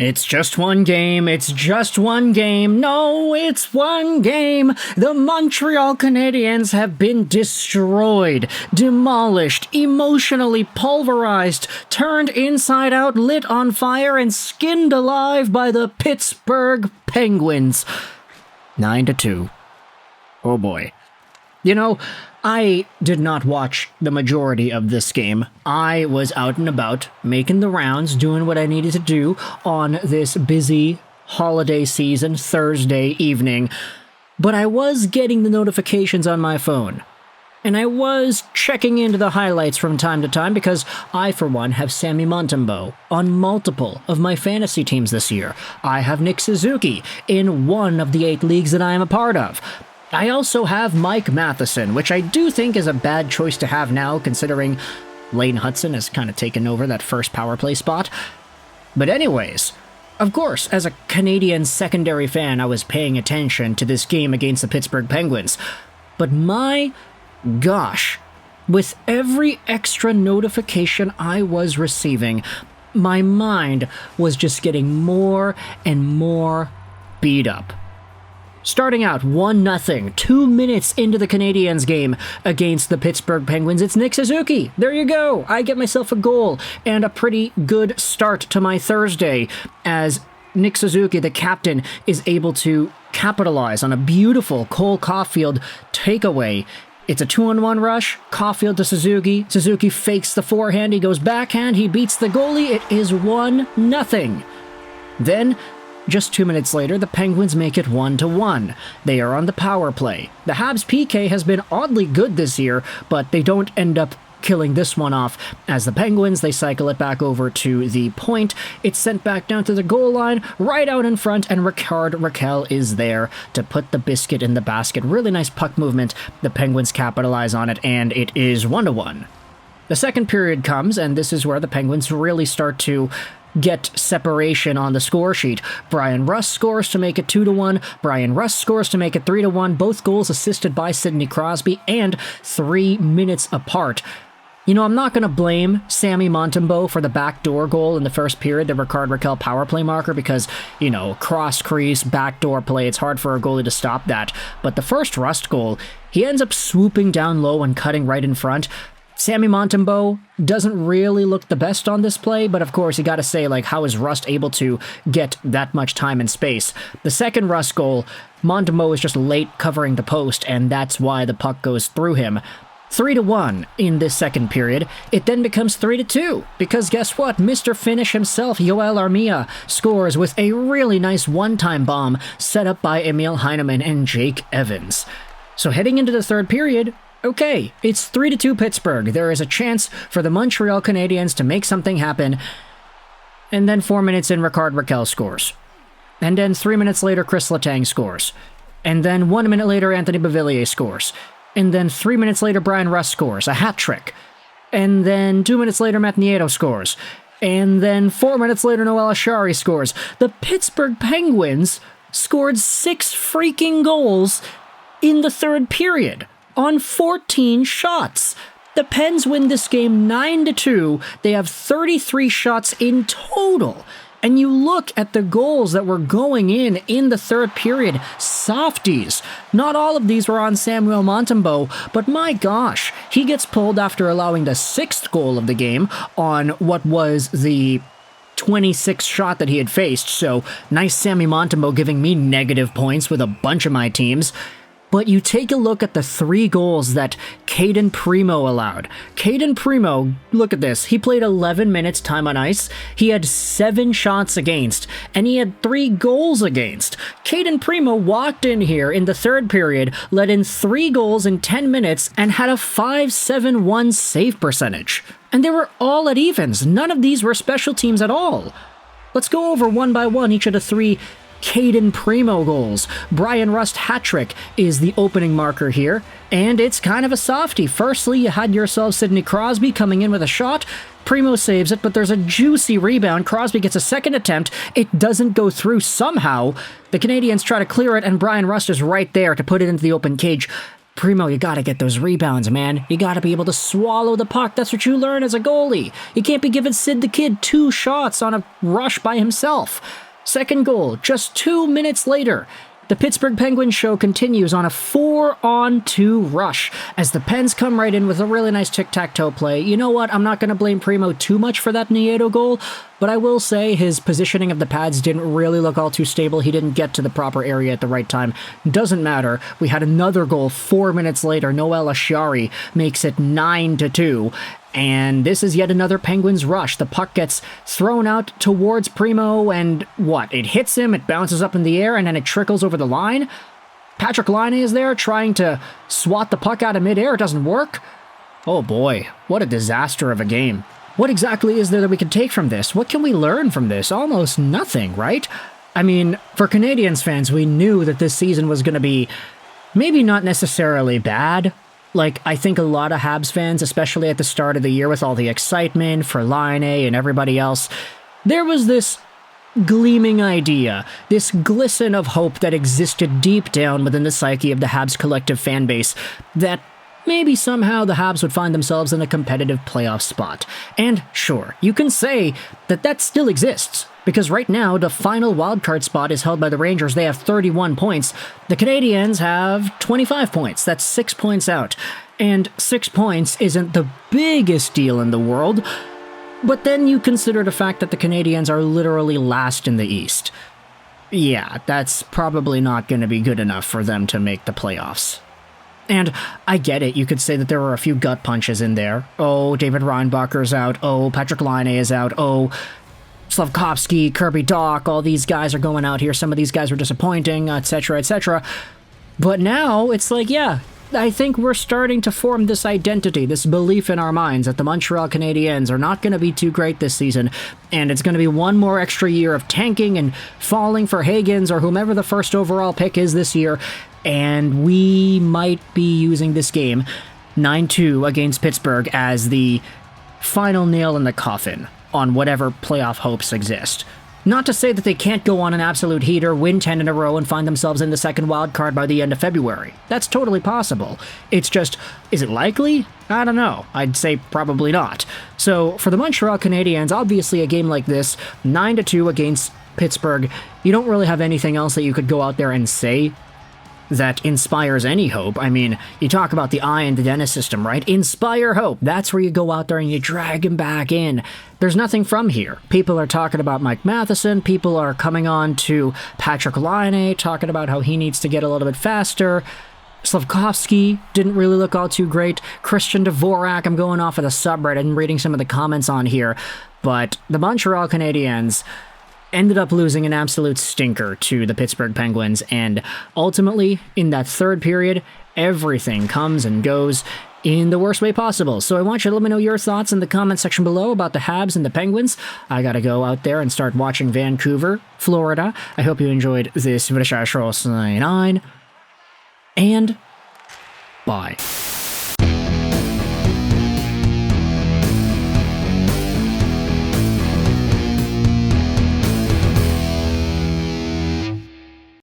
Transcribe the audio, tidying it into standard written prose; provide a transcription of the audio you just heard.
It's just one game, it's just one game, no, it's one game! The Montreal Canadiens have been destroyed, demolished, emotionally pulverized, turned inside out, lit on fire, and skinned alive by the Pittsburgh Penguins. 9-2. Oh boy. You know, I did not watch the majority of this game. I was out and about, making the rounds, doing what I needed to do on this busy holiday season Thursday evening, but I was getting the notifications on my phone. And I was checking into the highlights from time to time because I, for one, have Sammy Montembeault on multiple of my fantasy teams this year. I have Nick Suzuki in one of the 8 leagues that I am a part of. I also have Mike Matheson, which I do think is a bad choice to have now, considering Lane Hudson has kind of taken over that first power play spot. But anyways, of course, as a Canadian secondary fan, I was paying attention to this game against the Pittsburgh Penguins. But my gosh, with every extra notification I was receiving, my mind was just getting more and more beat up. Starting out 1-0, 2 minutes into the Canadiens game against the Pittsburgh Penguins, it's Nick Suzuki. There you go. I get myself a goal and a pretty good start to my Thursday as Nick Suzuki, the captain, is able to capitalize on a beautiful Cole Caulfield takeaway. It's a 2-on-1 rush, Caulfield to Suzuki. Suzuki fakes the forehand, he goes backhand, he beats the goalie. It is 1-0. Then, just 2 minutes later, the Penguins make it 1-1. They are on the power play. The Habs PK has been oddly good this year, but they don't end up killing this one off. As the Penguins, they cycle it back over to the point. It's sent back down to the goal line, right out in front, and Rakell is there to put the biscuit in the basket. Really nice puck movement. The Penguins capitalize on it, and it is 1-1. The second period comes, and this is where the Penguins really start to get separation on the score sheet. Bryan Rust scores to make it 2-1. Bryan Rust scores to make it 3-1. Both goals assisted by Sidney Crosby and 3 minutes apart. You know, I'm not going to blame Sammy Montembeault for the backdoor goal in the first period, the Rickard Rakell power play marker, because, you know, cross crease, backdoor play, it's hard for a goalie to stop that. But the first Rust goal, he ends up swooping down low and cutting right in front. Sammy Montembeault doesn't really look the best on this play, but of course you gotta say, like, how is Rust able to get that much time and space? The second Rust goal, Montembeault is just late covering the post, and that's why the puck goes through him. 3-1 in this second period. It then becomes 3-2, because guess what? Mr. Finish himself, Noel Armia, scores with a really nice one-time bomb set up by Emil Heineman and Jake Evans. So heading into the third period, okay, it's 3-2 Pittsburgh. There is a chance for the Montreal Canadiens to make something happen. And then 4 minutes in, Rickard Rakell scores. And then 3 minutes later, Kris Letang scores. And then 1 minute later, Anthony Beauvillier scores. And then 3 minutes later, Bryan Rust scores, a hat trick. And then 2 minutes later, Nieto scores. And then 4 minutes later, Noel Acciari scores. The Pittsburgh Penguins scored 6 freaking goals in the third period on 14 shots. The Pens win this game 9-2. They have 33 shots in total. And you look at the goals that were going in the third period, softies. Not all of these were on Samuel Montembeault, but my gosh, he gets pulled after allowing the 6th goal of the game on what was the 26th shot that he had faced. So nice Sammy Montembeault giving me negative points with a bunch of my teams. But you take a look at the 3 goals that Cayden Primeau allowed. Cayden Primeau, look at this. He played 11 minutes time on ice. He had 7 shots against, and he had 3 goals against. Cayden Primeau walked in here in the third period, let in 3 goals in 10 minutes, and had a .571 save percentage. And they were all at evens. None of these were special teams at all. Let's go over one by one each of the 3 Cayden Primeau goals. Bryan Rust hat-trick is the opening marker here, and it's kind of a softie. Firstly, you had yourself Sidney Crosby coming in with a shot. Primeau saves it, but there's a juicy rebound. Crosby gets a second attempt. It doesn't go through somehow. The Canadiens try to clear it, and Bryan Rust is right there to put it into the open cage. Primeau, you gotta get those rebounds, man. You gotta be able to swallow the puck. That's what you learn as a goalie. You can't be giving Sid the Kid 2 shots on a rush by himself. Second goal, just 2 minutes later. The Pittsburgh Penguins show continues on a 4-on-2 rush as the Pens come right in with a really nice tic-tac-toe play. You know what? I'm not going to blame Primeau too much for that Nieto goal, but I will say his positioning of the pads didn't really look all too stable. He didn't get to the proper area at the right time. Doesn't matter. We had another goal 4 minutes later. Noel Acciari makes it 9-2. And this is yet another Penguins rush. The puck gets thrown out towards Primeau, and what? It hits him, it bounces up in the air, and then it trickles over the line? Patrik Laine is there trying to swat the puck out of midair. It doesn't work? Oh boy, what a disaster of a game. What exactly is there that we can take from this? What can we learn from this? Almost nothing, right? I mean, for Canadiens fans, we knew that this season was going to be maybe not necessarily bad. Like, I think a lot of Habs fans, especially at the start of the year with all the excitement for Laine and everybody else, there was this gleaming idea, this glisten of hope that existed deep down within the psyche of the Habs collective fan base that maybe somehow the Habs would find themselves in a competitive playoff spot. And sure, you can say that that still exists, because right now the final wildcard spot is held by the Rangers. They have 31 points. The Canadiens have 25 points. That's 6 points out. And 6 points isn't the biggest deal in the world, but then you consider the fact that the Canadiens are literally last in the East. Yeah, that's probably not going to be good enough for them to make the playoffs. And I get it, you could say that there were a few gut punches in there. Oh, David Reinbacher's out. Oh, Patrik Laine is out. Oh, Slafkovsky, Kirby Dach, all these guys are going out here. Some of these guys were disappointing, etc., etc. But now, it's like, yeah, I think we're starting to form this identity, this belief in our minds that the Montreal Canadiens are not going to be too great this season, and it's going to be one more extra year of tanking and falling for Higgins or whomever the first overall pick is this year, and we might be using this game, 9-2 against Pittsburgh, as the final nail in the coffin on whatever playoff hopes exist. Not to say that they can't go on an absolute heater, win 10 in a row, and find themselves in the second wild card by the end of February. That's totally possible. It's just, is it likely? I don't know. I'd say probably not. So, for the Montreal Canadiens, obviously a game like this, 9-2 against Pittsburgh, you don't really have anything else that you could go out there and say that inspires any hope. I mean, you talk about the eye and the Dennis system, right? Inspire hope. That's where you go out there and you drag him back in. There's nothing from here. People are talking about Mike Matheson. People are coming on to Patrik Laine, talking about how he needs to get a little bit faster. Slafkovsky didn't really look all too great. Christian Dvorak, I'm going off of the subreddit and reading some of the comments on here. But the Montreal Canadiens ended up losing an absolute stinker to the Pittsburgh Penguins, and ultimately, in that third period, everything comes and goes in the worst way possible. So I want you to let me know your thoughts in the comment section below about the Habs and the Penguins. I gotta go out there and start watching Vancouver, Florida. I hope you enjoyed this video, and bye.